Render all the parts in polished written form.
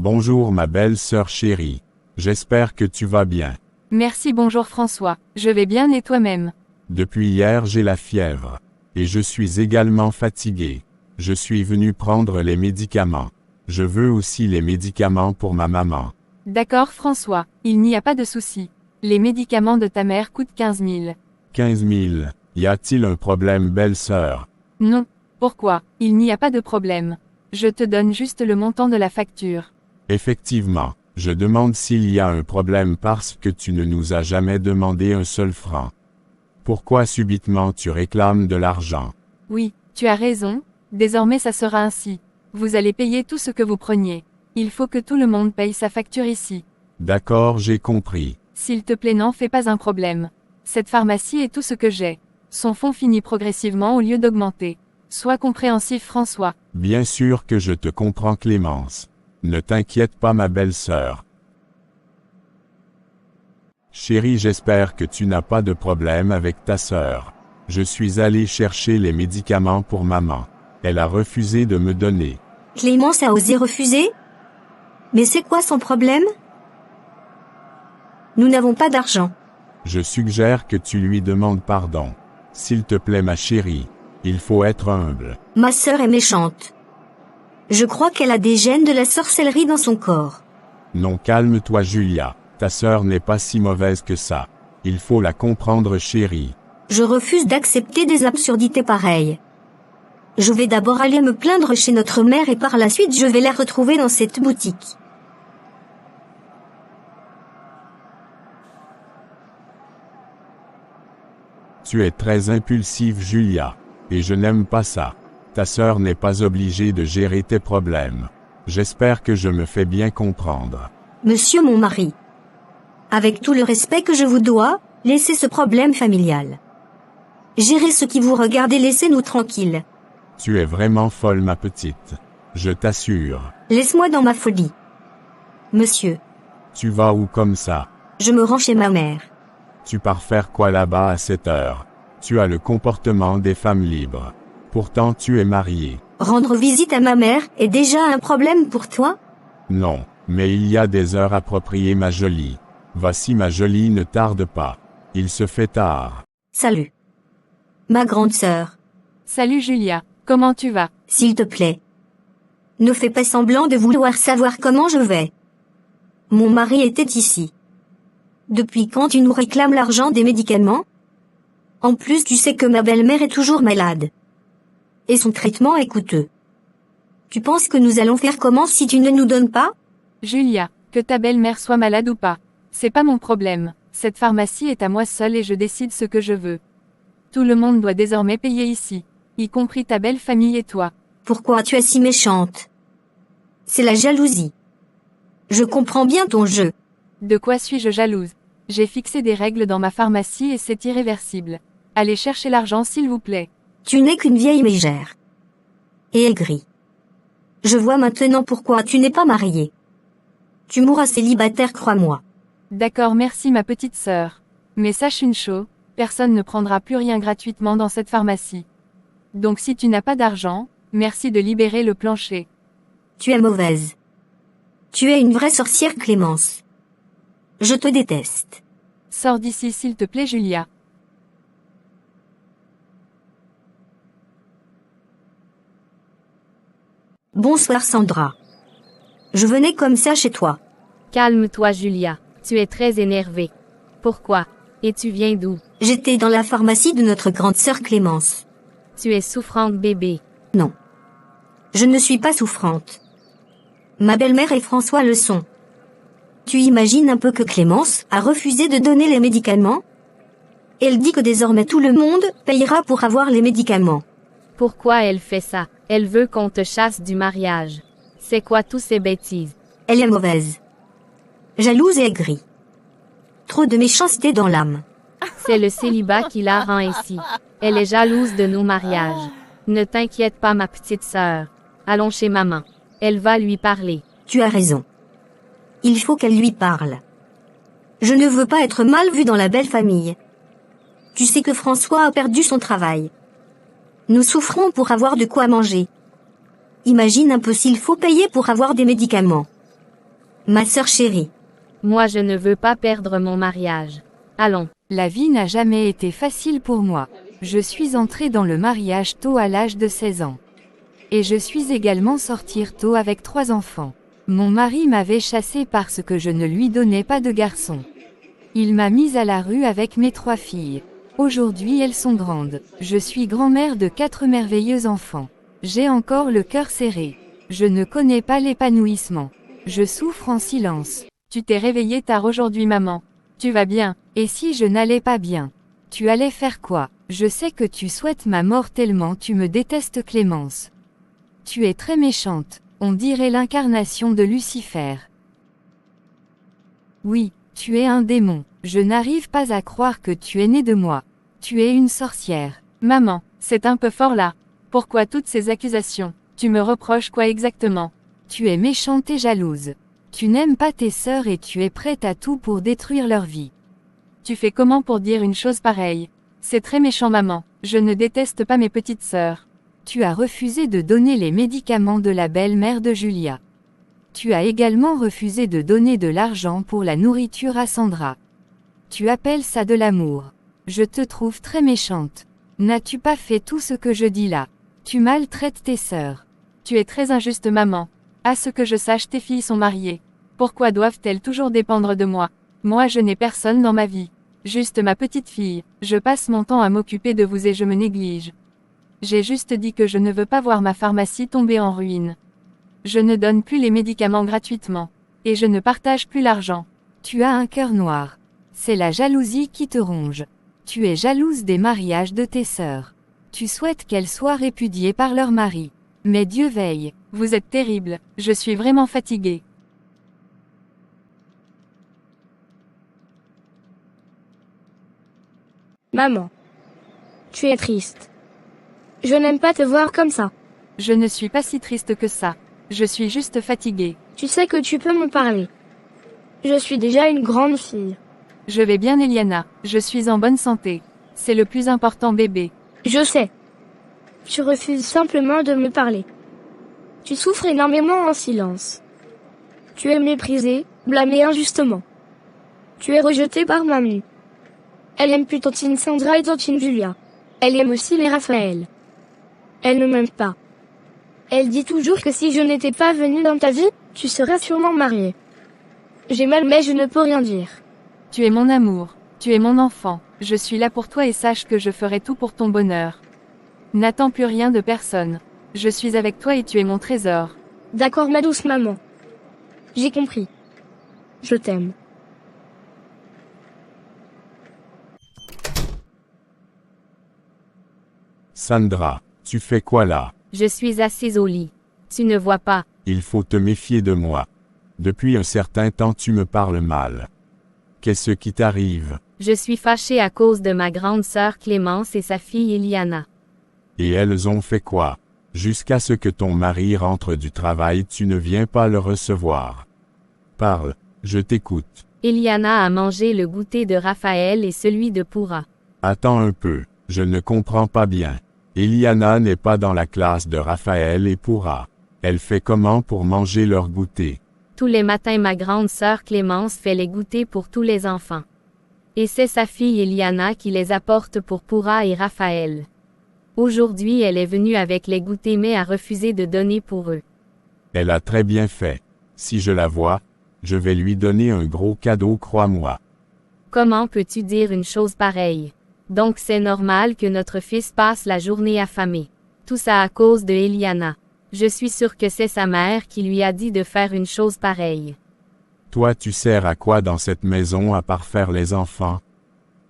Bonjour ma belle sœur chérie. J'espère que tu vas bien. Merci, bonjour François, je vais bien et toi-même? Depuis hier j'ai la fièvre. Et je suis également fatigué. Je suis venu prendre les médicaments. Je veux aussi les médicaments pour ma maman. D'accord François, il n'y a pas de souci. Les médicaments de ta mère coûtent 15 000. 15 000. Y a-t-il un problème belle sœur? Non. Pourquoi? Il n'y a pas de problème. Je te donne juste le montant de la facture. Effectivement, je demande s'il y a un problème parce que tu ne nous as jamais demandé un seul franc. Pourquoi subitement tu réclames de l'argent? Oui, tu as raison, désormais ça sera ainsi. Vous allez payer tout ce que vous preniez. Il faut que tout le monde paye sa facture ici. D'accord, j'ai compris. S'il te plaît, n'en fais pas un problème. Cette pharmacie est tout ce que j'ai. Son fonds finit progressivement au lieu d'augmenter. Sois compréhensif François. Bien sûr que je te comprends Clémence. Ne t'inquiète pas ma belle sœur. Chérie, j'espère que tu n'as pas de problème avec ta sœur. Je suis allé chercher les médicaments pour maman. Elle a refusé de me donner. Clémence a osé refuser? Mais c'est quoi son problème? Nous n'avons pas d'argent. Je suggère que tu lui demandes pardon. S'il te plaît ma chérie, il faut être humble. Ma sœur est méchante. Je crois qu'elle a des gènes de la sorcellerie dans son corps. Non, calme-toi Julia, ta sœur n'est pas si mauvaise que ça. Il faut la comprendre chérie. Je refuse d'accepter des absurdités pareilles. Je vais d'abord aller me plaindre chez notre mère et par la suite je vais la retrouver dans cette boutique. Tu es très impulsive Julia, et je n'aime pas ça. Ta sœur n'est pas obligée de gérer tes problèmes. J'espère que je me fais bien comprendre. Monsieur mon mari, avec tout le respect que je vous dois, laissez ce problème familial. Gérez ce qui vous regarde et laissez-nous tranquilles. Tu es vraiment folle ma petite. Je t'assure. Laisse-moi dans ma folie. Monsieur, Tu vas où comme ça? je me rends chez ma mère. Tu pars faire quoi là-bas à cette heure? Tu as le comportement des femmes libres. Pourtant tu es marié. Rendre visite à ma mère est déjà un problème pour toi? Non, mais il y a des heures appropriées ma jolie. Voici ma jolie, ne tarde pas. Il se fait tard. Salut. Ma grande sœur, Salut Julia, comment tu vas? s'il te plaît. Ne fais pas semblant de vouloir savoir comment je vais. Mon mari était ici. Depuis quand tu nous réclames l'argent des médicaments? En plus, tu sais que ma belle-mère est toujours malade. Et son traitement est coûteux. Tu penses que nous allons faire comment si tu ne nous donnes pas? Julia, que ta belle-mère soit malade ou pas, c'est pas mon problème. Cette pharmacie est à moi seule et je décide ce que je veux. Tout le monde doit désormais payer ici, y compris ta belle famille et toi. Pourquoi tu es si méchante? C'est la jalousie. Je comprends bien ton jeu. De quoi suis-je jalouse? J'ai fixé des règles dans ma pharmacie et c'est irréversible. Allez chercher l'argent s'il vous plaît. Tu n'es qu'une vieille mégère. Et aigrie. Je vois maintenant pourquoi tu n'es pas mariée. Tu mourras célibataire, crois-moi. D'accord, merci ma petite sœur. Mais sache une chose, personne ne prendra plus rien gratuitement dans cette pharmacie. Donc si tu n'as pas d'argent, merci de libérer le plancher. Tu es mauvaise. Tu es une vraie sorcière, Clémence. Je te déteste. Sors d'ici s'il te plaît Julia. Bonsoir Sandra. Je venais comme ça chez toi. Calme-toi Julia, tu es très énervée. Pourquoi? Et tu viens d'où? J'étais dans la pharmacie de notre grande sœur Clémence. Tu es souffrante bébé. Non. Je ne suis pas souffrante. Ma belle-mère et François le sont. Tu imagines un peu que Clémence a refusé de donner les médicaments? Elle dit que désormais tout le monde payera pour avoir les médicaments. Pourquoi elle fait ça? Elle veut qu'on te chasse du mariage. C'est quoi tous ces bêtises? Elle est mauvaise. Jalouse et aigrie. Trop de méchanceté dans l'âme. C'est le célibat qui la rend ainsi. Elle est jalouse de nos mariages. Ne t'inquiète pas ma petite sœur. Allons chez maman. Elle va lui parler. Tu as raison. Il faut qu'elle lui parle. Je ne veux pas être mal vue dans la belle famille. Tu sais que François a perdu son travail. Nous souffrons pour avoir de quoi manger. Imagine un peu s'il faut payer pour avoir des médicaments. Ma sœur chérie. Moi je ne veux pas perdre mon mariage. Allons. La vie n'a jamais été facile pour moi. Je suis entrée dans le mariage tôt à l'âge de 16 ans. Et je suis également sortie tôt avec 3 enfants. Mon mari m'avait chassée parce que je ne lui donnais pas de garçon. Il m'a mise à la rue avec mes 3 filles. Aujourd'hui elles sont grandes. Je suis grand-mère de 4 merveilleux enfants. J'ai encore le cœur serré. Je ne connais pas l'épanouissement. Je souffre en silence. Tu t'es réveillée tard aujourd'hui maman. Tu vas bien, et si je n'allais pas bien? Tu allais faire quoi? Je sais que tu souhaites ma mort tellement tu me détestes Clémence. Tu es très méchante, on dirait l'incarnation de Lucifer. Oui, tu es un démon, je n'arrive pas à croire que tu es née de moi. Tu es une sorcière. Maman, c'est un peu fort là. Pourquoi toutes ces accusations? Tu me reproches quoi exactement? Tu es méchante et jalouse. Tu n'aimes pas tes sœurs et tu es prête à tout pour détruire leur vie. Tu fais comment pour dire une chose pareille? C'est très méchant maman, je ne déteste pas mes petites sœurs. Tu as refusé de donner les médicaments de la belle-mère de Julia. Tu as également refusé de donner de l'argent pour la nourriture à Sandra. Tu appelles ça de l'amour. Je te trouve très méchante. N'as-tu pas fait tout ce que je dis là? Tu maltraites tes sœurs. Tu es très injuste maman. À ce que je sache tes filles sont mariées. Pourquoi doivent-elles toujours dépendre de moi? Moi je n'ai personne dans ma vie. Juste ma petite fille, je passe mon temps à m'occuper de vous et je me néglige. J'ai juste dit que je ne veux pas voir ma pharmacie tomber en ruine. Je ne donne plus les médicaments gratuitement. Et je ne partage plus l'argent. Tu as un cœur noir. C'est la jalousie qui te ronge. Tu es jalouse des mariages de tes sœurs. Tu souhaites qu'elles soient répudiées par leur mari. Mais Dieu veille. Vous êtes terrible, je suis vraiment fatiguée. Maman. Tu es triste. Je n'aime pas te voir comme ça. Je ne suis pas si triste que ça. Je suis juste fatiguée. Tu sais que tu peux me parler. Je suis déjà une grande fille. Je vais bien Eliana, je suis en bonne santé. C'est le plus important bébé. Je sais. Tu refuses simplement de me parler. Tu souffres énormément en silence. Tu es méprisée, blâmée injustement. Tu es rejetée par mamie. Elle aime plus tantine Sandra et tantine Julia. Elle aime aussi les Raphaël. Elle ne m'aime pas. Elle dit toujours que si je n'étais pas venue dans ta vie, tu serais sûrement mariée. J'ai mal mais je ne peux rien dire. Tu es mon amour, tu es mon enfant, je suis là pour toi et sache que je ferai tout pour ton bonheur. N'attends plus rien de personne. Je suis avec toi et tu es mon trésor. D'accord ma douce maman. J'ai compris. Je t'aime. Sandra, tu fais quoi là? Je suis assise au lit. Tu ne vois pas. Il faut te méfier de moi. Depuis un certain temps tu me parles mal. Qu'est-ce qui t'arrive? Je suis fâchée à cause de ma grande sœur Clémence et sa fille Eliana. Et elles ont fait quoi? Jusqu'à ce que ton mari rentre du travail tu ne viens pas le recevoir. Parle, je t'écoute. Eliana a mangé le goûter de Raphaël et celui de Pourra. Attends un peu, je ne comprends pas bien. Eliana n'est pas dans la classe de Raphaël et Pourra. Elle fait comment pour manger leur goûter? Tous les matins ma grande sœur Clémence fait les goûters pour tous les enfants. Et c'est sa fille Eliana qui les apporte pour Pourra et Raphaël. Aujourd'hui elle est venue avec les goûters mais a refusé de donner pour eux. Elle a très bien fait. Si je la vois, je vais lui donner un gros cadeau, crois-moi. Comment peux-tu dire une chose pareille? Donc c'est normal que notre fils passe la journée affamé. Tout ça à cause de Eliana. Je suis sûre que c'est sa mère qui lui a dit de faire une chose pareille. Toi tu sers à quoi dans cette maison à part faire les enfants?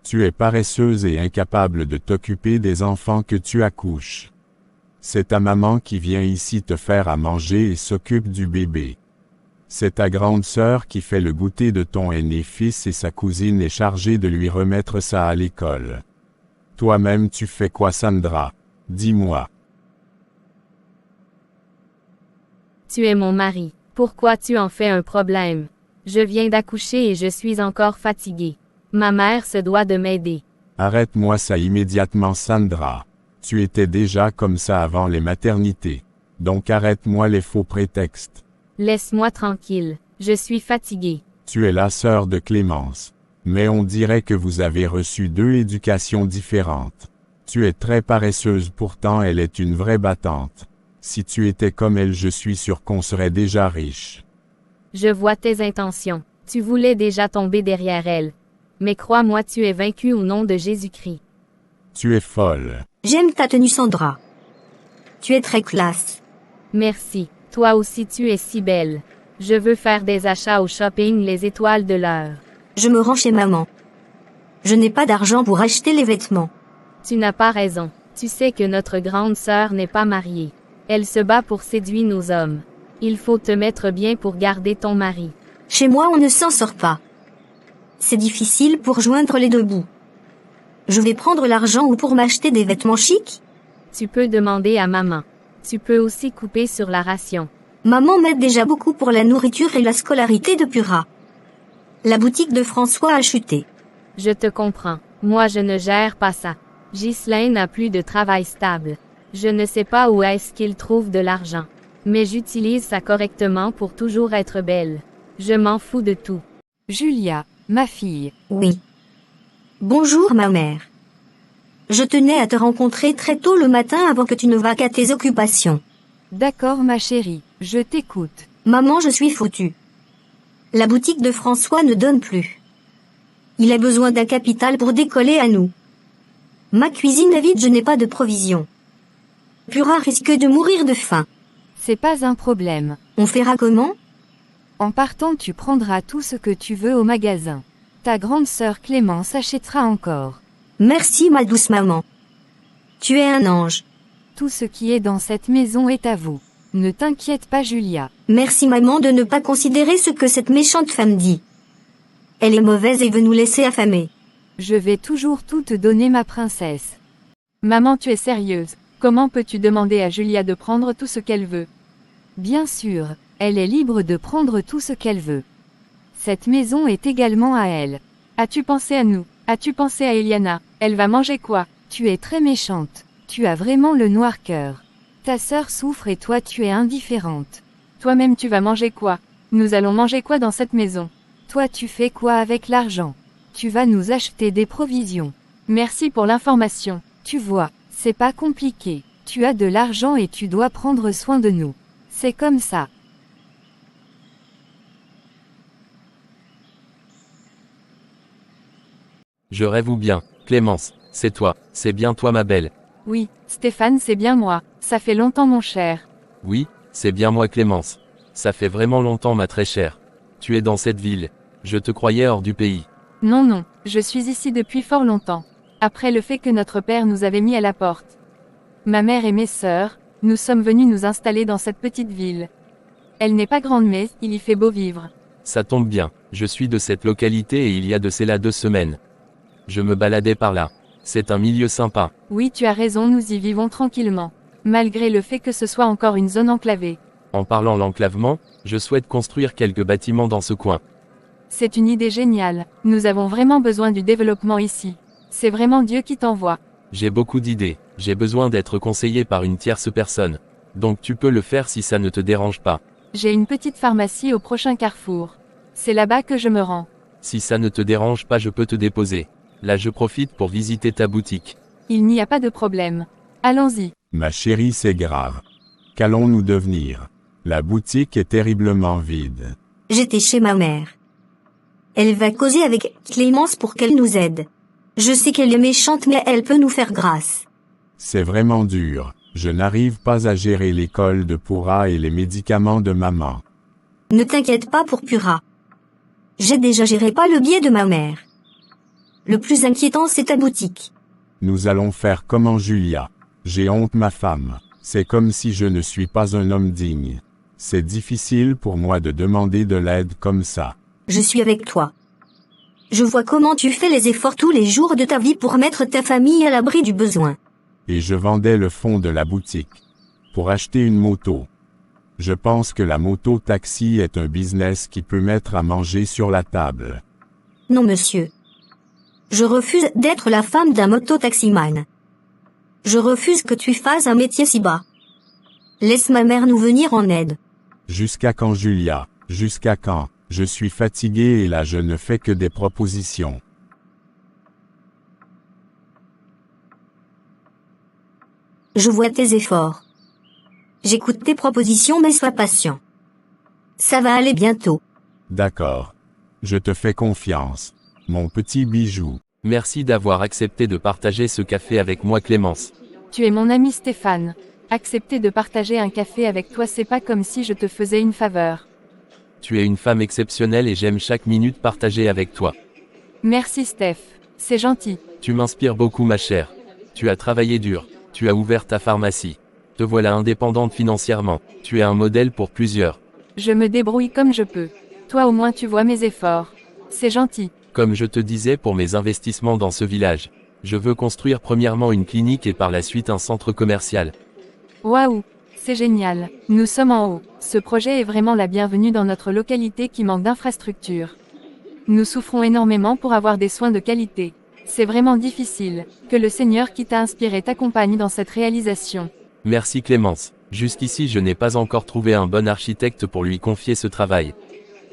Tu es paresseuse et incapable de t'occuper des enfants que tu accouches. C'est ta maman qui vient ici te faire à manger et s'occupe du bébé. C'est ta grande sœur qui fait le goûter de ton aîné fils et sa cousine est chargée de lui remettre ça à l'école. Toi-même tu fais quoi Sandra? Dis-moi. Tu es mon mari. Pourquoi tu en fais un problème? Je viens d'accoucher et je suis encore fatiguée. Ma mère se doit de m'aider. Arrête-moi ça immédiatement Sandra. Tu étais déjà comme ça avant les maternités. Donc arrête-moi les faux prétextes. Laisse-moi tranquille. Je suis fatiguée. Tu es la sœur de Clémence. Mais on dirait que vous avez reçu deux éducations différentes. Tu es très paresseuse, pourtant elle est une vraie battante. Si tu étais comme elle, je suis sûr qu'on serait déjà riche. Je vois tes intentions. Tu voulais déjà tomber derrière elle. Mais crois-moi, tu es vaincu au nom de Jésus-Christ. Tu es folle. J'aime ta tenue Sandra. Tu es très classe. Merci. Toi aussi tu es si belle. Je veux faire des achats au shopping Les Étoiles de l'Heure. Je me rends chez maman. Je n'ai pas d'argent pour acheter les vêtements. Tu n'as pas raison. Tu sais que notre grande sœur n'est pas mariée. Elle se bat pour séduire nos hommes. Il faut te mettre bien pour garder ton mari. Chez moi on ne s'en sort pas. C'est difficile pour joindre les deux bouts. Je vais prendre l'argent ou pour m'acheter des vêtements chics? Tu peux demander à maman. Tu peux aussi couper sur la ration. Maman m'aide déjà beaucoup pour la nourriture et la scolarité de Pura. La boutique de François a chuté. Je te comprends. Moi je ne gère pas ça. Ghislain n'a plus de travail stable. Je ne sais pas où est-ce qu'il trouve de l'argent. Mais j'utilise ça correctement pour toujours être belle. Je m'en fous de tout. Julia, ma fille. Oui. Bonjour ma mère. Je tenais à te rencontrer très tôt le matin avant que tu ne vas qu'à tes occupations. D'accord ma chérie, je t'écoute. Maman, je suis foutue. La boutique de François ne donne plus. Il a besoin d'un capital pour décoller à nous. Ma cuisine est vide, je n'ai pas de provisions. Pura risque de mourir de faim. C'est pas un problème. On fera comment? En partant, tu prendras tout ce que tu veux au magasin. Ta grande sœur Clémence achètera encore. Merci ma douce maman. Tu es un ange. Tout ce qui est dans cette maison est à vous. Ne t'inquiète pas Julia. Merci maman de ne pas considérer ce que cette méchante femme dit. Elle est mauvaise et veut nous laisser affamer. Je vais toujours tout te donner ma princesse. Maman, tu es sérieuse. Comment peux-tu demander à Julia de prendre tout ce qu'elle veut? Bien sûr, elle est libre de prendre tout ce qu'elle veut. Cette maison est également à elle. As-tu pensé à nous? As-tu pensé à Eliana? Elle va manger quoi? Tu es très méchante. Tu as vraiment le noir cœur. Ta sœur souffre et toi tu es indifférente. Toi-même tu vas manger quoi? Nous allons manger quoi dans cette maison? Toi tu fais quoi avec l'argent? Tu vas nous acheter des provisions. Merci pour l'information. Tu vois, c'est pas compliqué. Tu as de l'argent et tu dois prendre soin de nous. C'est comme ça. Je rêve ou bien, Clémence, c'est toi, c'est bien toi ma belle. Oui, Stéphane, c'est bien moi. Ça fait longtemps mon cher. Oui, c'est bien moi Clémence. Ça fait vraiment longtemps ma très chère. Tu es dans cette ville. Je te croyais hors du pays. Non, non, je suis ici depuis fort longtemps. Après le fait que notre père nous avait mis à la porte. Ma mère et mes sœurs, nous sommes venus nous installer dans cette petite ville. Elle n'est pas grande mais, il y fait beau vivre. Ça tombe bien, je suis de cette localité et il y a de cela 2 semaines. Je me baladais par là. C'est un milieu sympa. Oui, tu as raison, nous y vivons tranquillement. Malgré le fait que ce soit encore une zone enclavée. En parlant l'enclavement, je souhaite construire quelques bâtiments dans ce coin. C'est une idée géniale. Nous avons vraiment besoin du développement ici. C'est vraiment Dieu qui t'envoie. J'ai beaucoup d'idées, j'ai besoin d'être conseillé par une tierce personne. Donc tu peux le faire si ça ne te dérange pas. J'ai une petite pharmacie au prochain carrefour. C'est là-bas que je me rends. Si ça ne te dérange pas, je peux te déposer. Là je profite pour visiter ta boutique. Il n'y a pas de problème. Allons-y. Ma chérie, c'est grave. Qu'allons-nous devenir? La boutique est terriblement vide. J'étais chez ma mère. Elle va causer avec Clémence pour qu'elle nous aide. Je sais qu'elle est méchante mais elle peut nous faire grâce. C'est vraiment dur. Je n'arrive pas à gérer l'école de Pura et les médicaments de maman. Ne t'inquiète pas pour Pura. J'ai déjà géré pas le billet de ma mère. Le plus inquiétant c'est ta boutique. Nous allons faire comment Julia? J'ai honte ma femme. C'est comme si je ne suis pas un homme digne. C'est difficile pour moi de demander de l'aide comme ça. Je suis avec toi. Je vois comment tu fais les efforts tous les jours de ta vie pour mettre ta famille à l'abri du besoin. Et je vendais le fond de la boutique. Pour acheter une moto. Je pense que la moto-taxi est un business qui peut mettre à manger sur la table. Non monsieur. Je refuse d'être la femme d'un moto-taximan. Je refuse que tu fasses un métier si bas. Laisse ma mère nous venir en aide. Jusqu'à quand Julia? Jusqu'à quand? Je suis fatigué et là je ne fais que des propositions. Je vois tes efforts. J'écoute tes propositions mais sois patient. Ça va aller bientôt. D'accord. Je te fais confiance. Mon petit bijou. Merci d'avoir accepté de partager ce café avec moi Clémence. Tu es mon ami Stéphane. Accepter de partager un café avec toi, c'est pas comme si je te faisais une faveur. Tu es une femme exceptionnelle et j'aime chaque minute partagée avec toi. Merci Steph. C'est gentil. Tu m'inspires beaucoup ma chère. Tu as travaillé dur. Tu as ouvert ta pharmacie. Te voilà indépendante financièrement. Tu es un modèle pour plusieurs. Je me débrouille comme je peux. Toi au moins tu vois mes efforts. C'est gentil. Comme je te disais pour mes investissements dans ce village. Je veux construire premièrement une clinique et par la suite un centre commercial. Waouh, c'est génial. Nous sommes en haut. Ce projet est vraiment la bienvenue dans notre localité qui manque d'infrastructures. Nous souffrons énormément pour avoir des soins de qualité. C'est vraiment difficile. Que le Seigneur qui t'a inspiré t'accompagne dans cette réalisation. Merci Clémence. Jusqu'ici je n'ai pas encore trouvé un bon architecte pour lui confier ce travail.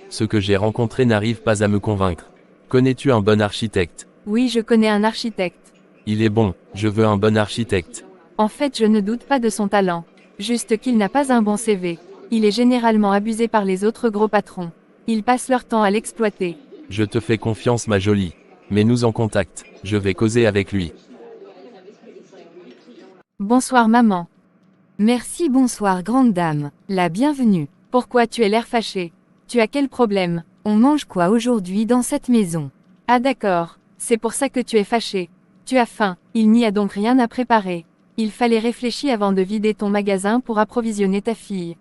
Ceux que j'ai rencontrés n'arrivent pas à me convaincre. Connais-tu un bon architecte? Oui, je connais un architecte. Il est bon, je veux un bon architecte. En fait, je ne doute pas de son talent. Juste qu'il n'a pas un bon CV. Il est généralement abusé par les autres gros patrons. Ils passent leur temps à l'exploiter. Je te fais confiance ma jolie. Mets-nous en contact, je vais causer avec lui. Bonsoir maman. Merci, bonsoir grande dame. La bienvenue. Pourquoi tu as l'air fâché? Tu as quel problème? On mange quoi aujourd'hui dans cette maison? Ah d'accord, c'est pour ça que tu es fâché. Tu as faim, il n'y a donc rien à préparer. Il fallait réfléchir avant de vider ton magasin pour approvisionner ta fille.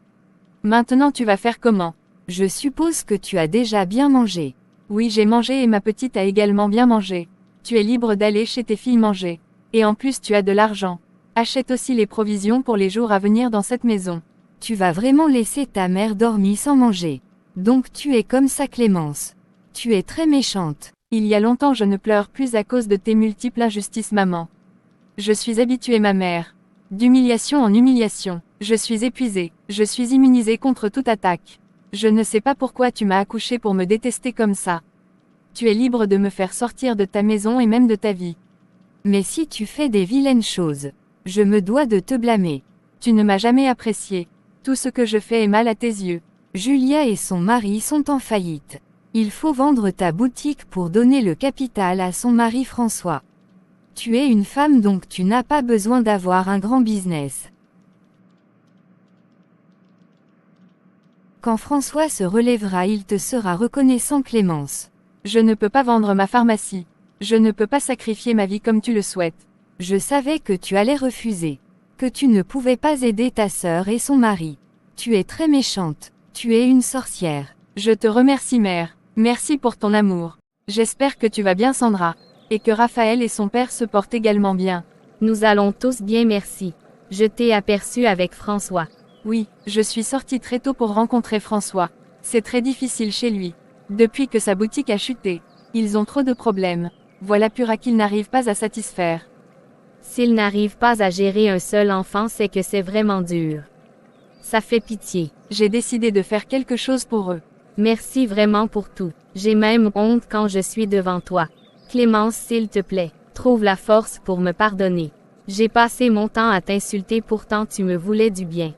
Maintenant tu vas faire comment? Je suppose que tu as déjà bien mangé. Oui, j'ai mangé et ma petite a également bien mangé. Tu es libre d'aller chez tes filles manger. Et en plus tu as de l'argent. Achète aussi les provisions pour les jours à venir dans cette maison. Tu vas vraiment laisser ta mère dormir sans manger. Donc tu es comme ça Clémence. Tu es très méchante. Il y a longtemps je ne pleure plus à cause de tes multiples injustices maman. Je suis habituée ma mère. D'humiliation en humiliation. Je suis épuisée. Je suis immunisée contre toute attaque. Je ne sais pas pourquoi tu m'as accouchée pour me détester comme ça. Tu es libre de me faire sortir de ta maison et même de ta vie. Mais si tu fais des vilaines choses, je me dois de te blâmer. Tu ne m'as jamais apprécié. Tout ce que je fais est mal à tes yeux. Julia et son mari sont en faillite. Il faut vendre ta boutique pour donner le capital à son mari François. Tu es une femme donc tu n'as pas besoin d'avoir un grand business. Quand François se relèvera, il te sera reconnaissant Clémence. Je ne peux pas vendre ma pharmacie. Je ne peux pas sacrifier ma vie comme tu le souhaites. Je savais que tu allais refuser. Que tu ne pouvais pas aider ta sœur et son mari. Tu es très méchante. Tu es une sorcière. Je te remercie mère. Merci pour ton amour. J'espère que tu vas bien Sandra. Et que Raphaël et son père se portent également bien. Nous allons tous bien merci. Je t'ai aperçu avec François. Oui, je suis sortie très tôt pour rencontrer François. C'est très difficile chez lui. Depuis que sa boutique a chuté. Ils ont trop de problèmes. Voilà Pura qu'ils n'arrivent pas à satisfaire. S'ils n'arrivent pas à gérer un seul enfant, c'est que c'est vraiment dur. Ça fait pitié. J'ai décidé de faire quelque chose pour eux. Merci vraiment pour tout. J'ai même honte quand je suis devant toi. Clémence, s'il te plaît, trouve la force pour me pardonner. J'ai passé mon temps à t'insulter, pourtant tu me voulais du bien.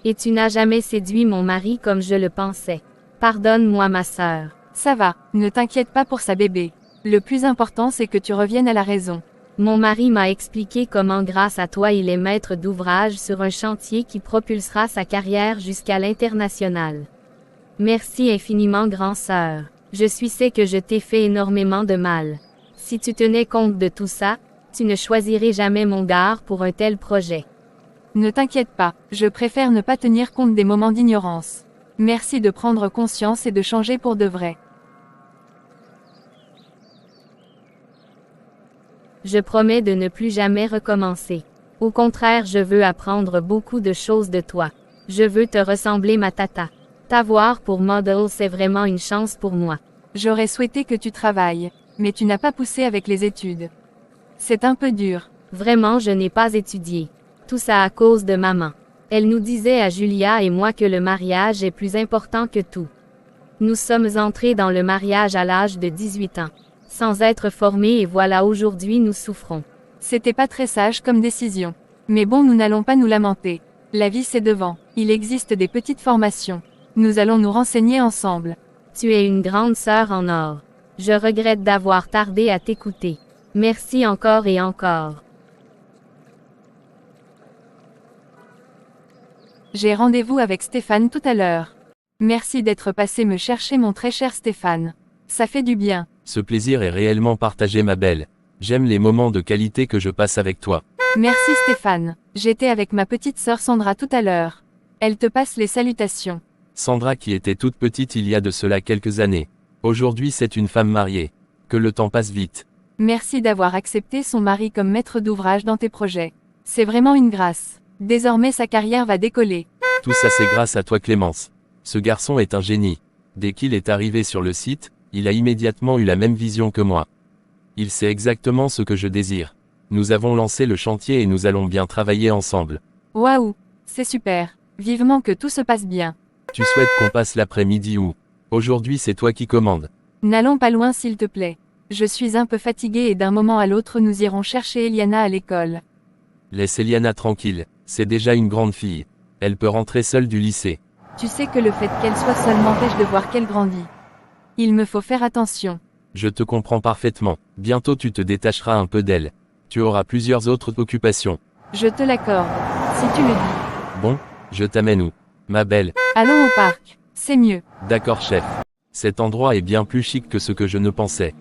Et tu n'as jamais séduit mon mari comme je le pensais. Pardonne-moi ma sœur. Ça va, ne t'inquiète pas pour sa bébé. Le plus important c'est que tu reviennes à la raison. Mon mari m'a expliqué comment grâce à toi il est maître d'ouvrage sur un chantier qui propulsera sa carrière jusqu'à l'international. Merci infiniment grand sœur. Je sais que je t'ai fait énormément de mal. Si tu tenais compte de tout ça, tu ne choisirais jamais mon gars pour un tel projet. Ne t'inquiète pas, je préfère ne pas tenir compte des moments d'ignorance. Merci de prendre conscience et de changer pour de vrai. Je promets de ne plus jamais recommencer. Au contraire, je veux apprendre beaucoup de choses de toi. Je veux te ressembler ma tata. T'avoir pour model, c'est vraiment une chance pour moi. J'aurais souhaité que tu travailles, mais tu n'as pas poussé avec les études. C'est un peu dur. Vraiment, je n'ai pas étudié. Tout ça à cause de maman. Elle nous disait à Julia et moi que le mariage est plus important que tout. Nous sommes entrés dans le mariage à l'âge de 18 ans. Sans être formés et voilà aujourd'hui nous souffrons. C'était pas très sage comme décision. Mais bon, nous n'allons pas nous lamenter. La vie c'est devant. Il existe des petites formations. Nous allons nous renseigner ensemble. Tu es une grande sœur en or. Je regrette d'avoir tardé à t'écouter. Merci encore et encore. J'ai rendez-vous avec Stéphane tout à l'heure. Merci d'être passé me chercher mon très cher Stéphane. Ça fait du bien. Ce plaisir est réellement partagé ma belle. J'aime les moments de qualité que je passe avec toi. Merci Stéphane. J'étais avec ma petite sœur Sandra tout à l'heure. Elle te passe les salutations. Sandra qui était toute petite il y a de cela quelques années. Aujourd'hui c'est une femme mariée. Que le temps passe vite. Merci d'avoir accepté son mari comme maître d'ouvrage dans tes projets. C'est vraiment une grâce. Désormais sa carrière va décoller. Tout ça c'est grâce à toi Clémence. Ce garçon est un génie. Dès qu'il est arrivé sur le site, il a immédiatement eu la même vision que moi. Il sait exactement ce que je désire. Nous avons lancé le chantier et nous allons bien travailler ensemble. Waouh, c'est super. Vivement que tout se passe bien. Tu souhaites qu'on passe l'après-midi où? Aujourd'hui c'est toi qui commandes. N'allons pas loin s'il te plaît. Je suis un peu fatiguée et d'un moment à l'autre nous irons chercher Eliana à l'école. Laisse Eliana tranquille, c'est déjà une grande fille. Elle peut rentrer seule du lycée. Tu sais que le fait qu'elle soit seule m'empêche de voir qu'elle grandit. Il me faut faire attention. Je te comprends parfaitement. Bientôt tu te détacheras un peu d'elle. Tu auras plusieurs autres occupations. Je te l'accorde, si tu le dis. Bon, je t'amène où? Ma belle. Allons au parc, c'est mieux. D'accord chef. Cet endroit est bien plus chic que ce que je ne pensais.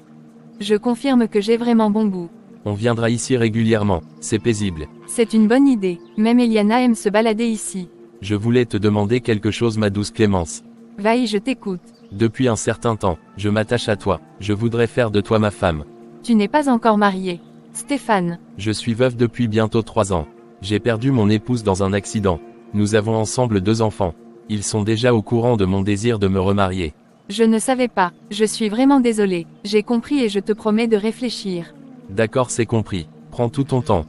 Je confirme que j'ai vraiment bon goût. On viendra ici régulièrement, c'est paisible. C'est une bonne idée, même Eliana aime se balader ici. Je voulais te demander quelque chose ma douce Clémence. Vaille, je t'écoute. Depuis un certain temps, je m'attache à toi, je voudrais faire de toi ma femme. Tu n'es pas encore marié. Stéphane. Je suis veuve depuis bientôt 3 ans. J'ai perdu mon épouse dans un accident. Nous avons ensemble 2 enfants. Ils sont déjà au courant de mon désir de me remarier. Je ne savais pas, je suis vraiment désolée. J'ai compris et je te promets de réfléchir. D'accord, c'est compris. Prends tout ton temps.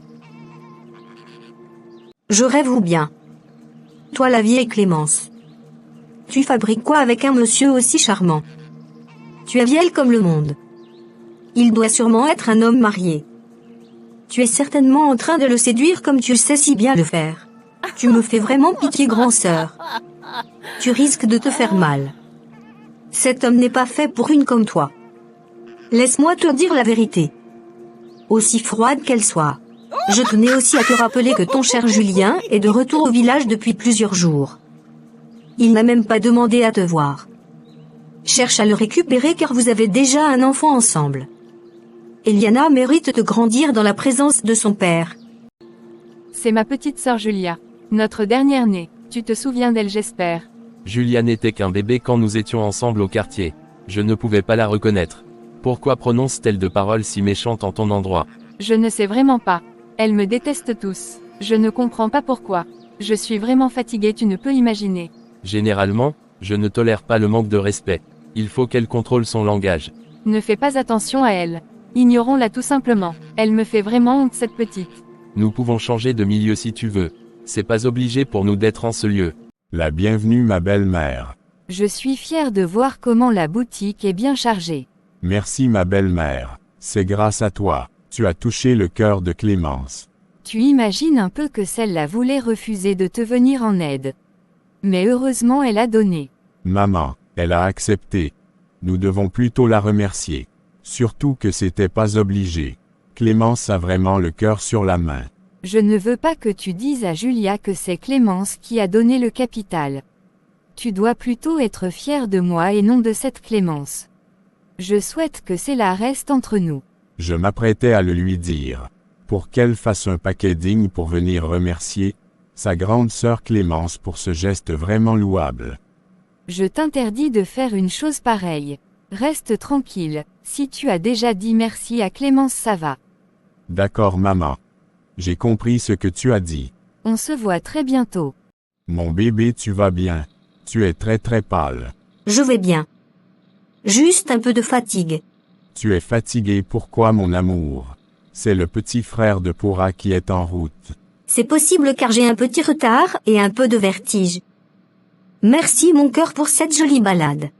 Je rêve ou bien. Toi la vieille Clémence. Tu fabriques quoi avec un monsieur aussi charmant? Tu es vieille comme le monde. Il doit sûrement être un homme marié. Tu es certainement en train de le séduire comme tu sais si bien le faire. Tu me fais vraiment pitié, grand sœur. Tu risques de te faire mal. Cet homme n'est pas fait pour une comme toi. Laisse-moi te dire la vérité. Aussi froide qu'elle soit. Je tenais aussi à te rappeler que ton cher Julien est de retour au village depuis plusieurs jours. Il n'a même pas demandé à te voir. Cherche à le récupérer car vous avez déjà un enfant ensemble. Eliana mérite de grandir dans la présence de son père. C'est ma petite sœur Julia. Notre dernière née. Tu te souviens d'elle, j'espère. Julia n'était qu'un bébé quand nous étions ensemble au quartier. Je ne pouvais pas la reconnaître. Pourquoi prononce-t-elle de paroles si méchantes en ton endroit? Je ne sais vraiment pas. Elles me détestent tous. Je ne comprends pas pourquoi. Je suis vraiment fatiguée, tu ne peux imaginer. Généralement, je ne tolère pas le manque de respect. Il faut qu'elle contrôle son langage. Ne fais pas attention à elle. Ignorons-la tout simplement. Elle me fait vraiment honte, cette petite. Nous pouvons changer de milieu si tu veux. C'est pas obligé pour nous d'être en ce lieu. La bienvenue ma belle-mère. Je suis fière de voir comment la boutique est bien chargée. Merci ma belle-mère. C'est grâce à toi. Tu as touché le cœur de Clémence. Tu imagines un peu que celle-là voulait refuser de te venir en aide. Mais heureusement elle a donné. Maman, elle a accepté. Nous devons plutôt la remercier. Surtout que c'était pas obligé. Clémence a vraiment le cœur sur la main. Je ne veux pas que tu dises à Julia que c'est Clémence qui a donné le capital. Tu dois plutôt être fier de moi et non de cette Clémence. Je souhaite que cela reste entre nous. Je m'apprêtais à le lui dire. Pour qu'elle fasse un paquet digne pour venir remercier sa grande sœur Clémence pour ce geste vraiment louable. Je t'interdis de faire une chose pareille. Reste tranquille, si tu as déjà dit merci à Clémence ça va. D'accord maman. J'ai compris ce que tu as dit. On se voit très bientôt. Mon bébé, tu vas bien. Tu es très très pâle. Je vais bien. Juste un peu de fatigue. Tu es fatigué, pourquoi mon amour? C'est le petit frère de Pourra qui est en route. C'est possible car j'ai un petit retard et un peu de vertige. Merci mon cœur pour cette jolie balade.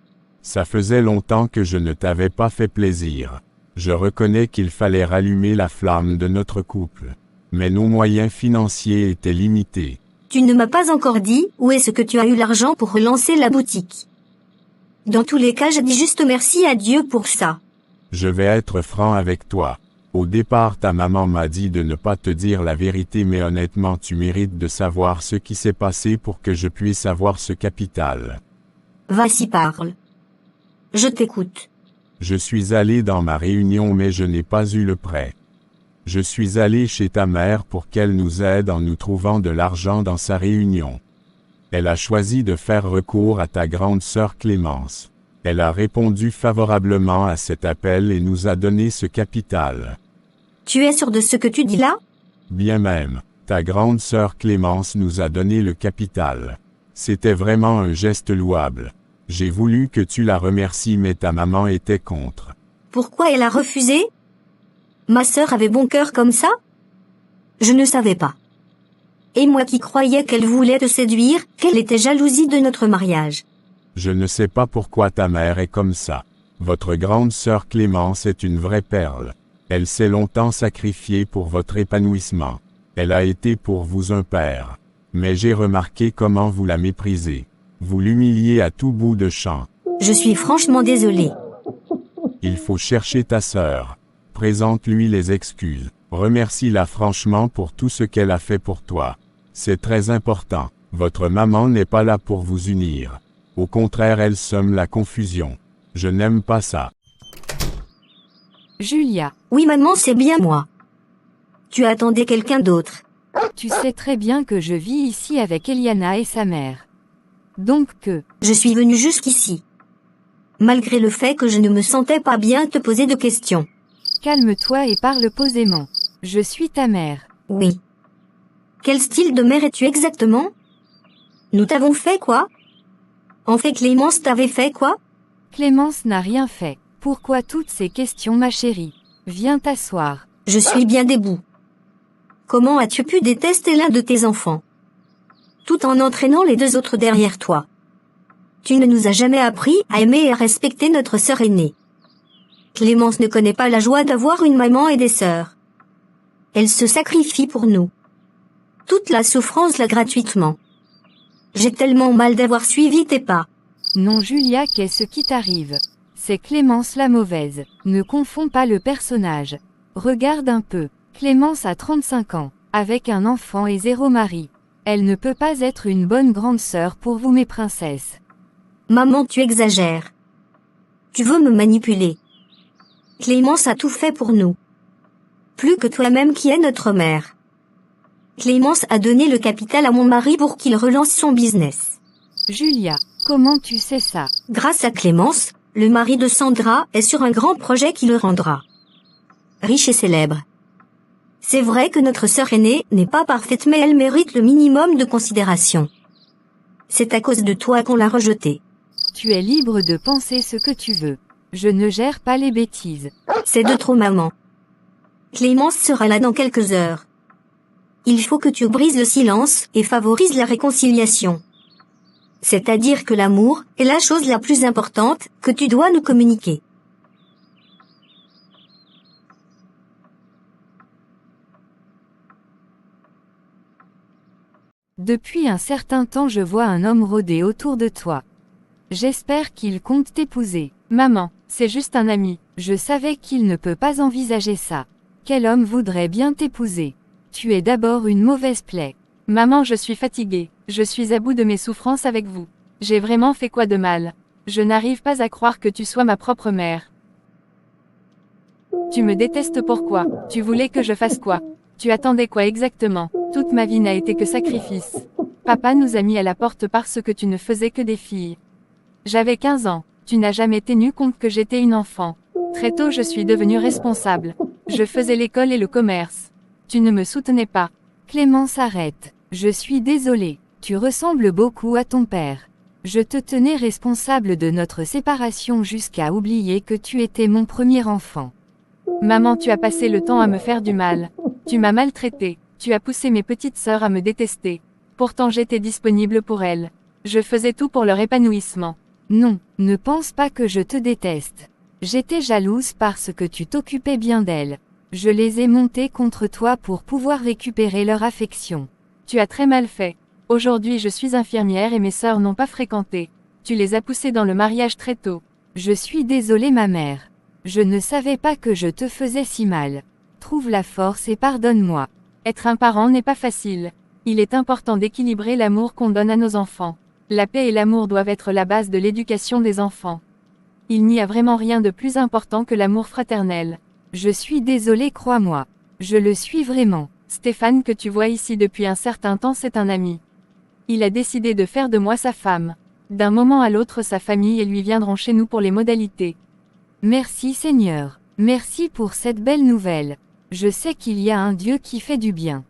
Ça faisait longtemps que je ne t'avais pas fait plaisir. Je reconnais qu'il fallait rallumer la flamme de notre couple. Mais nos moyens financiers étaient limités. Tu ne m'as pas encore dit où est-ce que tu as eu l'argent pour relancer la boutique. Dans tous les cas, je dis juste merci à Dieu pour ça. Je vais être franc avec toi. Au départ, ta maman m'a dit de ne pas te dire la vérité, mais honnêtement, tu mérites de savoir ce qui s'est passé pour que je puisse avoir ce capital. Vas-y, parle. Je t'écoute. Je suis allé dans ma réunion, mais je n'ai pas eu le prêt. Je suis allé chez ta mère pour qu'elle nous aide en nous trouvant de l'argent dans sa réunion. Elle a choisi de faire recours à ta grande sœur Clémence. Elle a répondu favorablement à cet appel et nous a donné ce capital. Tu es sûr de ce que tu dis là? Bien même, ta grande sœur Clémence nous a donné le capital. C'était vraiment un geste louable. J'ai voulu que tu la remercies, mais ta maman était contre. Pourquoi elle a refusé? Ma sœur avait bon cœur comme ça? Je ne savais pas. Et moi qui croyais qu'elle voulait te séduire, qu'elle était jalousie de notre mariage. Je ne sais pas pourquoi ta mère est comme ça. Votre grande sœur Clémence est une vraie perle. Elle s'est longtemps sacrifiée pour votre épanouissement. Elle a été pour vous un père. Mais j'ai remarqué comment vous la méprisez. Vous l'humiliez à tout bout de champ. Je suis franchement désolée. Il faut chercher ta sœur. Présente-lui les excuses. Remercie-la franchement pour tout ce qu'elle a fait pour toi. C'est très important. Votre maman n'est pas là pour vous unir. Au contraire, elle sème la confusion. Je n'aime pas ça. Julia, Oui maman, c'est bien moi. Tu attendais quelqu'un d'autre. tu sais très bien que je vis ici avec Eliana et sa mère. Donc que, Je suis venue jusqu'ici. Malgré le fait que je ne me sentais pas bien te poser de questions. calme-toi et parle posément. Je suis ta mère. Oui. Quel style de mère es-tu exactement? Nous t'avons fait quoi? En fait, Clémence t'avait fait quoi? Clémence n'a rien fait. Pourquoi toutes ces questions, ma chérie? Viens t'asseoir. Je suis bien debout. Comment as-tu pu détester l'un de tes enfants? Tout en entraînant les deux autres derrière toi. Tu ne nous as jamais appris à aimer et à respecter notre sœur aînée. Clémence ne connaît pas la joie d'avoir une maman et des sœurs. Elle se sacrifie pour nous. Toute la souffrance là gratuitement. J'ai tellement mal d'avoir suivi tes pas. Non Julia, qu'est-ce qui t'arrive? C'est Clémence la mauvaise. Ne confonds pas le personnage. Regarde un peu. Clémence a 35 ans, avec un enfant et 0 mari. Elle ne peut pas être une bonne grande sœur pour vous mes princesses. Maman, tu exagères. Tu veux me manipuler. Clémence a tout fait pour nous. Plus que toi-même qui es notre mère. Clémence a donné le capital à mon mari pour qu'il relance son business. Julia, comment tu sais ça? Grâce à Clémence, le mari de Sandra est sur un grand projet qui le rendra riche et célèbre. C'est vrai que notre sœur aînée n'est pas parfaite, mais elle mérite le minimum de considération. C'est à cause de toi qu'on l'a rejetée. Tu es libre de penser ce que tu veux. Je ne gère pas les bêtises. C'est de trop, maman. Clémence sera là dans quelques heures. Il faut que tu brises le silence et favorises la réconciliation. C'est-à-dire que l'amour est la chose la plus importante que tu dois nous communiquer. Depuis un certain temps, je vois un homme rôder autour de toi. J'espère qu'il compte t'épouser. Maman, c'est juste un ami. Je savais qu'il ne peut pas envisager ça. Quel homme voudrait bien t'épouser? Tu es d'abord une mauvaise plaie. Maman, je suis fatiguée. Je suis à bout de mes souffrances avec vous. J'ai vraiment fait quoi de mal? Je n'arrive pas à croire que tu sois ma propre mère. Tu me détestes pourquoi? Tu voulais que je fasse quoi? Tu attendais quoi exactement? Toute ma vie n'a été que sacrifice. Papa nous a mis à la porte parce que tu ne faisais que des filles. J'avais 15 ans. Tu n'as jamais tenu compte que j'étais une enfant. Très tôt, je suis devenue responsable. Je faisais l'école et le commerce. Tu ne me soutenais pas. Clémence, arrête. Je suis désolée. Tu ressembles beaucoup à ton père. Je te tenais responsable de notre séparation jusqu'à oublier que tu étais mon premier enfant. Maman, tu as passé le temps à me faire du mal. Tu m'as maltraitée. Tu as poussé mes petites sœurs à me détester. Pourtant j'étais disponible pour elles. Je faisais tout pour leur épanouissement. Non, ne pense pas que je te déteste. J'étais jalouse parce que tu t'occupais bien d'elles. Je les ai montées contre toi pour pouvoir récupérer leur affection. Tu as très mal fait. Aujourd'hui je suis infirmière et mes sœurs n'ont pas fréquenté. Tu les as poussées dans le mariage très tôt. Je suis désolée ma mère. Je ne savais pas que je te faisais si mal. Trouve la force et pardonne-moi. Être un parent n'est pas facile. Il est important d'équilibrer l'amour qu'on donne à nos enfants. La paix et l'amour doivent être la base de l'éducation des enfants. Il n'y a vraiment rien de plus important que l'amour fraternel. Je suis désolée, crois-moi. Je le suis vraiment. Stéphane que tu vois ici depuis un certain temps, c'est un ami. Il a décidé de faire de moi sa femme. D'un moment à l'autre sa famille et lui viendront chez nous pour les modalités. Merci Seigneur. Merci pour cette belle nouvelle. Je sais qu'il y a un Dieu qui fait du bien.